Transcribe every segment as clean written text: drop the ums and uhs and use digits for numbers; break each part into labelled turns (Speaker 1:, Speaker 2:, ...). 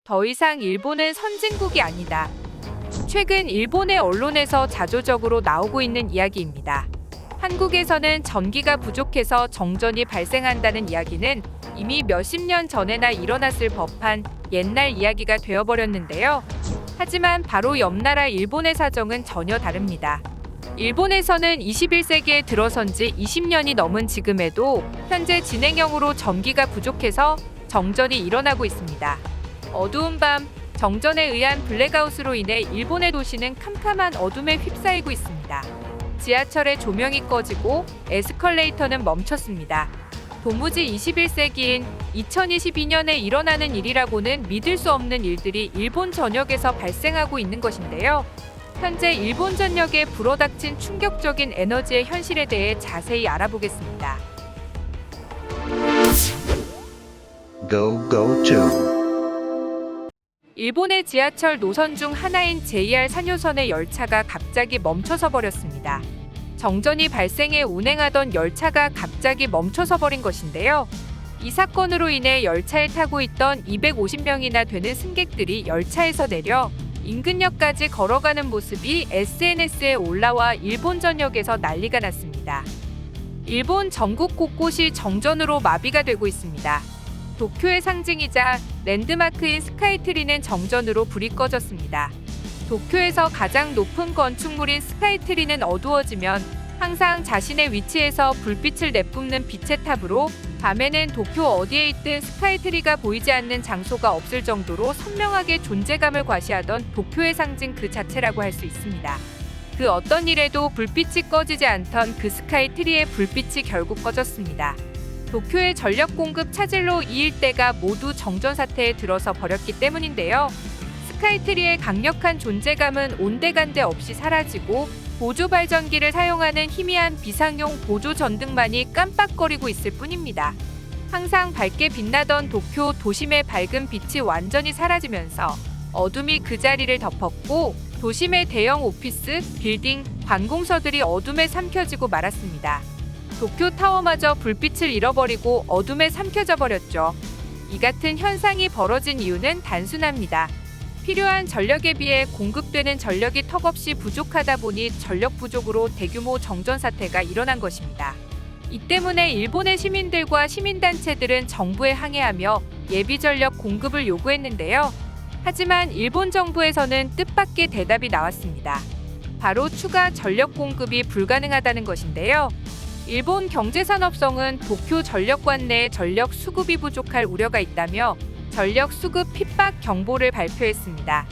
Speaker 1: 더 이상 일본은 선진국이 아니다. 최근 일본의 언론에서 자조적으로 나오고 있는 이야기입니다. 한국에서는 전기가 부족해서 정전이 발생한다는 이야기는 이미 몇십 년 전에나 일어났을 법한 옛날 이야기가 되어버렸는데요. 하지만 바로 옆 나라 일본의 사정은 전혀 다릅니다. 일본에서는 21세기에 들어선 지 20년이 넘은 지금에도 현재 진행형으로 전기가 부족해서 정전이 일어나고 있습니다. 어두운 밤, 정전에 의한 블랙아웃으로 인해 일본의 도시는 캄캄한 어둠에 휩싸이고 있습니다. 지하철의 조명이 꺼지고 에스컬레이터는 멈췄습니다. 도무지 21세기인 2022년에 일어나는 일이라고는 믿을 수 없는 일들이 일본 전역에서 발생하고 있는 것인데요. 현재 일본 전역에 불어닥친 충격적인 에너지의 현실에 대해 자세히 알아보겠습니다.
Speaker 2: Go
Speaker 1: 일본의 지하철 노선 중 하나인 JR 산요선의 열차가 갑자기 멈춰서 버렸습니다. 정전이 발생해 운행하던 열차가 갑자기 멈춰서 버린 것인데요. 이 사건으로 인해 열차에 타고 있던 250명이나 되는 승객들이 열차에서 내려 인근역까지 걸어가는 모습이 SNS에 올라와 일본 전역에서 난리가 났습니다. 일본 전국 곳곳이 정전으로 마비가 되고 있습니다. 도쿄의 상징이자 랜드마크인 스카이트리는 정전으로 불이 꺼졌습니다. 도쿄에서 가장 높은 건축물인 스카이트리는 어두워지면 항상 자신의 위치에서 불빛을 내뿜는 빛의 탑으로 밤에는 도쿄 어디에 있든 스카이트리가 보이지 않는 장소가 없을 정도로 선명하게 존재감을 과시하던 도쿄의 상징 그 자체라고 할 수 있습니다. 그 어떤 일에도 불빛이 꺼지지 않던 그 스카이트리의 불빛이 결국 꺼졌습니다. 도쿄의 전력 공급 차질로 이 일대가 모두 정전 사태에 들어서 버렸기 때문인데요. 스카이트리의 강력한 존재감은 온데간데 없이 사라지고 보조 발전기를 사용하는 희미한 비상용 보조 전등만이 깜빡거리고 있을 뿐입니다. 항상 밝게 빛나던 도쿄 도심의 밝은 빛이 완전히 사라지면서 어둠이 그 자리를 덮었고 도심의 대형 오피스, 빌딩, 관공서들이 어둠에 삼켜지고 말았습니다. 도쿄 타워마저 불빛을 잃어버리고 어둠에 삼켜져 버렸죠. 이 같은 현상이 벌어진 이유는 단순합니다. 필요한 전력에 비해 공급되는 전력이 턱없이 부족하다 보니 전력 부족으로 대규모 정전 사태가 일어난 것입니다. 이 때문에 일본의 시민들과 시민단체들은 정부에 항의하며 예비 전력 공급을 요구했는데요. 하지만 일본 정부에서는 뜻밖의 대답이 나왔습니다. 바로 추가 전력 공급이 불가능하다는 것인데요. 일본 경제산업성은 도쿄 전력관 내 전력 수급이 부족할 우려가 있다며 전력 수급 핍박 경보를 발표했습니다.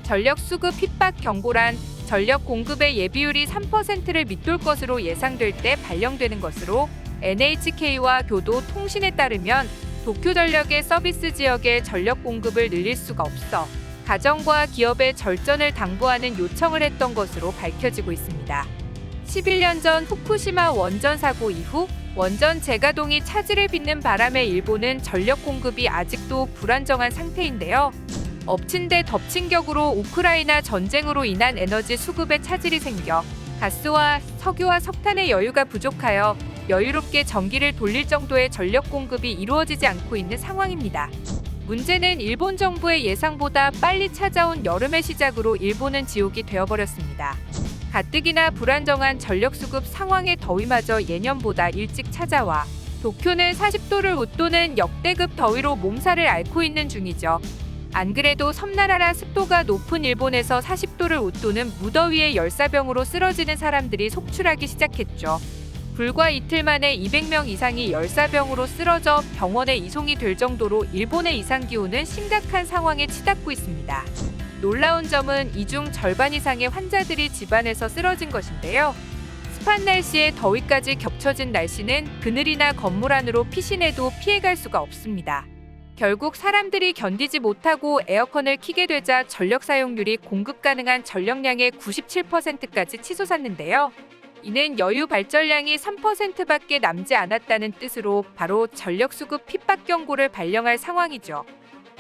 Speaker 1: 전력 수급 핍박 경보란 전력 공급의 예비율이 3%를 밑돌 것으로 예상될 때 발령되는 것으로 NHK와 교도통신에 따르면 도쿄전력의 서비스 지역의 전력 공급을 늘릴 수가 없어 가정과 기업의 절전을 당부하는 요청을 했던 것으로 밝혀지고 있습니다. 11년 전 후쿠시마 원전 사고 이후 원전 재가동이 차질을 빚는 바람에 일본은 전력 공급이 아직도 불안정한 상태인데요. 엎친 데 덮친 격으로 우크라이나 전쟁으로 인한 에너지 수급에 차질이 생겨 가스와 석유와 석탄의 여유가 부족하여 여유롭게 전기를 돌릴 정도의 전력 공급이 이루어지지 않고 있는 상황입니다. 문제는 일본 정부의 예상보다 빨리 찾아온 여름의 시작으로 일본은 지옥이 되어버렸습니다. 가뜩이나 불안정한 전력 수급 상황의 더위마저 예년보다 일찍 찾아와 도쿄는 40도를 웃도는 역대급 더위로 몸살을 앓고 있는 중이죠. 안 그래도 섬나라라 습도가 높은 일본에서 40도를 웃도는 무더위에 열사병으로 쓰러지는 사람들이 속출하기 시작했죠. 불과 이틀 만에 200명 이상이 열사병으로 쓰러져 병원에 이송이 될 정도로 일본의 이상기온은 심각한 상황에 치닫고 있습니다. 놀라운 점은 이 중 절반 이상의 환자들이 집안에서 쓰러진 것인데요. 습한 날씨에 더위까지 겹쳐진 날씨는 그늘이나 건물 안으로 피신해도 피해갈 수가 없습니다. 결국 사람들이 견디지 못하고 에어컨을 켜게 되자 전력 사용률이 공급 가능한 전력량의 97%까지 치솟았는데요. 이는 여유 발전량이 3%밖에 남지 않았다는 뜻으로 바로 전력 수급 핍박 경고를 발령할 상황이죠.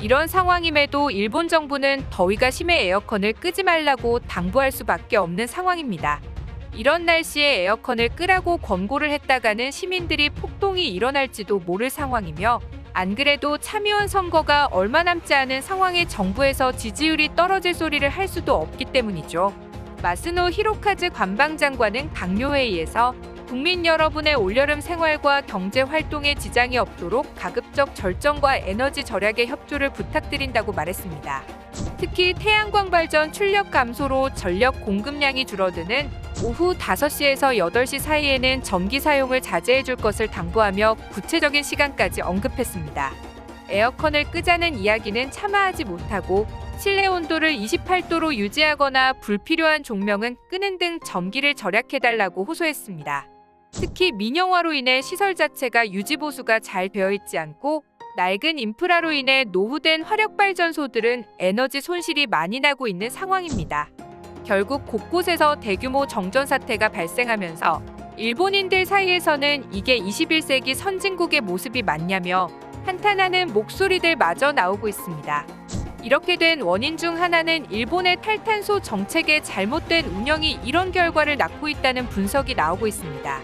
Speaker 1: 이런 상황임에도 일본 정부는 더위가 심해 에어컨을 끄지 말라고 당부할 수밖에 없는 상황입니다. 이런 날씨에 에어컨을 끄라고 권고를 했다가는 시민들이 폭동이 일어날지도 모를 상황이며 안 그래도 참의원 선거가 얼마 남지 않은 상황에 정부에서 지지율이 떨어질 소리를 할 수도 없기 때문이죠. 마스노 히로카즈 관방장관은 당뇨회의에서 국민 여러분의 올여름 생활과 경제 활동에 지장이 없도록 가급적 절정과 에너지 절약의 협조를 부탁드린다고 말했습니다. 특히 태양광 발전 출력 감소로 전력 공급량이 줄어드는 오후 5시에서 8시 사이에는 전기 사용을 자제해 줄 것을 당부하며 구체적인 시간까지 언급했습니다. 에어컨을 끄자는 이야기는 참아하지 못하고 실내 온도를 28도로 유지하거나 불필요한 조명은 끄는 등 전기를 절약해달라고 호소했습니다. 특히 민영화로 인해 시설 자체가 유지보수가 잘 되어 있지 않고 낡은 인프라로 인해 노후된 화력발전소들은 에너지 손실이 많이 나고 있는 상황입니다. 결국 곳곳에서 대규모 정전 사태가 발생하면서 일본인들 사이에서는 이게 21세기 선진국의 모습이 맞냐며 한탄하는 목소리들마저 나오고 있습니다. 이렇게 된 원인 중 하나는 일본의 탈탄소 정책의 잘못된 운영이 이런 결과를 낳고 있다는 분석이 나오고 있습니다.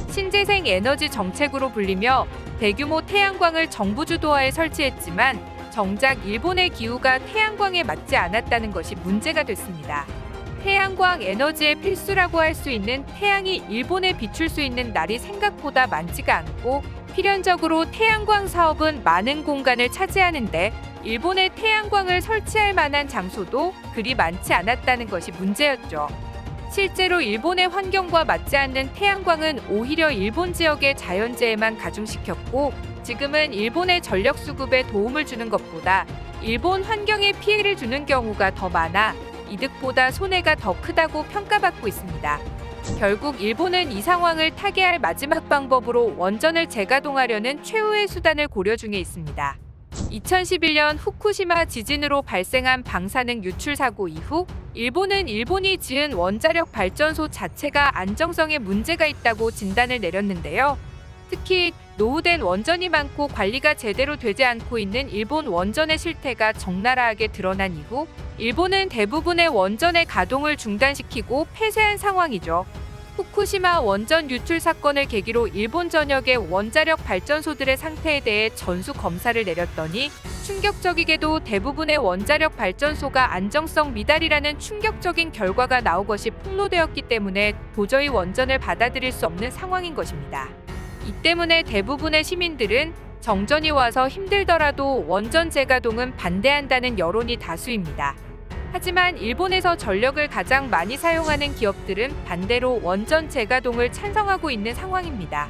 Speaker 1: 신재생 에너지 정책으로 불리며 대규모 태양광을 정부 주도하에 설치했지만 정작 일본의 기후가 태양광에 맞지 않았다는 것이 문제가 됐습니다. 태양광 에너지의 필수라고 할 수 있는 태양이 일본에 비출 수 있는 날이 생각보다 많지가 않고 필연적으로 태양광 사업은 많은 공간을 차지하는데 일본의 태양광을 설치할 만한 장소도 그리 많지 않았다는 것이 문제였죠. 실제로 일본의 환경과 맞지 않는 태양광은 오히려 일본 지역의 자연재해만 가중시켰고 지금은 일본의 전력 수급에 도움을 주는 것보다 일본 환경에 피해를 주는 경우가 더 많아 이득보다 손해가 더 크다고 평가받고 있습니다. 결국 일본은 이 상황을 타개할 마지막 방법으로 원전을 재가동하려는 최후의 수단을 고려 중에 있습니다. 2011년 후쿠시마 지진으로 발생한 방사능 유출 사고 이후 일본은 일본이 지은 원자력 발전소 자체가 안정성에 문제가 있다고 진단을 내렸는데요. 특히 노후된 원전이 많고 관리가 제대로 되지 않고 있는 일본 원전의 실태가 적나라하게 드러난 이후 일본은 대부분의 원전의 가동을 중단시키고 폐쇄한 상황이죠. 후쿠시마 원전 유출 사건을 계기로 일본 전역의 원자력 발전소들의 상태에 대해 전수 검사를 내렸더니 충격적이게도 대부분의 원자력 발전소가 안정성 미달이라는 충격적인 결과가 나온 것이 폭로되었기 때문에 도저히 원전을 받아들일 수 없는 상황인 것입니다. 이 때문에 대부분의 시민들은 정전이 와서 힘들더라도 원전 재가동은 반대한다는 여론이 다수입니다. 하지만 일본에서 전력을 가장 많이 사용하는 기업들은 반대로 원전 재가동을 찬성하고 있는 상황입니다.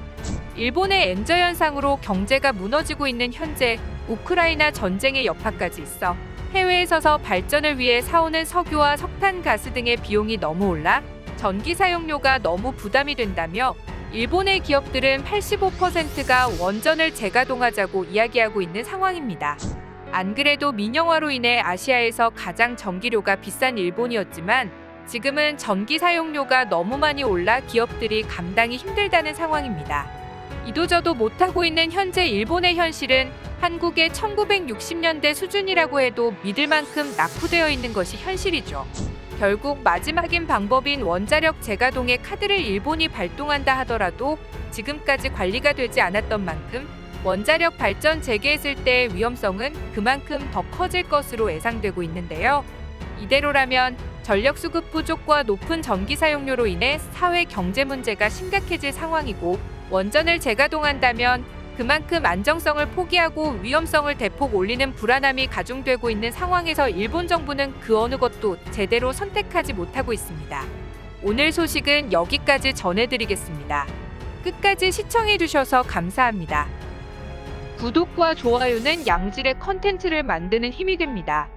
Speaker 1: 일본의 엔저 현상으로 경제가 무너지고 있는 현재 우크라이나 전쟁의 여파까지 있어 해외에 서서 발전을 위해 사오는 석유와 석탄 가스 등의 비용이 너무 올라 전기 사용료가 너무 부담이 된다며 일본의 기업들은 85%가 원전을 재가동하자고 이야기하고 있는 상황입니다. 안 그래도 민영화로 인해 아시아에서 가장 전기료가 비싼 일본이었지만 지금은 전기 사용료가 너무 많이 올라 기업들이 감당이 힘들다는 상황입니다. 이도저도 못하고 있는 현재 일본의 현실은 한국의 1960년대 수준이라고 해도 믿을 만큼 낙후되어 있는 것이 현실이죠. 결국 마지막인 방법인 원자력 재가동의 카드를 일본이 발동한다 하더라도 지금까지 관리가 되지 않았던 만큼 원자력 발전 재개했을 때의 위험성은 그만큼 더 커질 것으로 예상되고 있는데요. 이대로라면 전력 수급 부족과 높은 전기 사용료로 인해 사회 경제 문제가 심각해질 상황이고 원전을 재가동한다면 그만큼 안정성을 포기하고 위험성을 대폭 올리는 불안함이 가중되고 있는 상황에서 일본 정부는 그 어느 것도 제대로 선택하지 못하고 있습니다. 오늘 소식은 여기까지 전해드리겠습니다. 끝까지 시청해주셔서 감사합니다. 구독과 좋아요는 양질의 컨텐츠를 만드는 힘이 됩니다.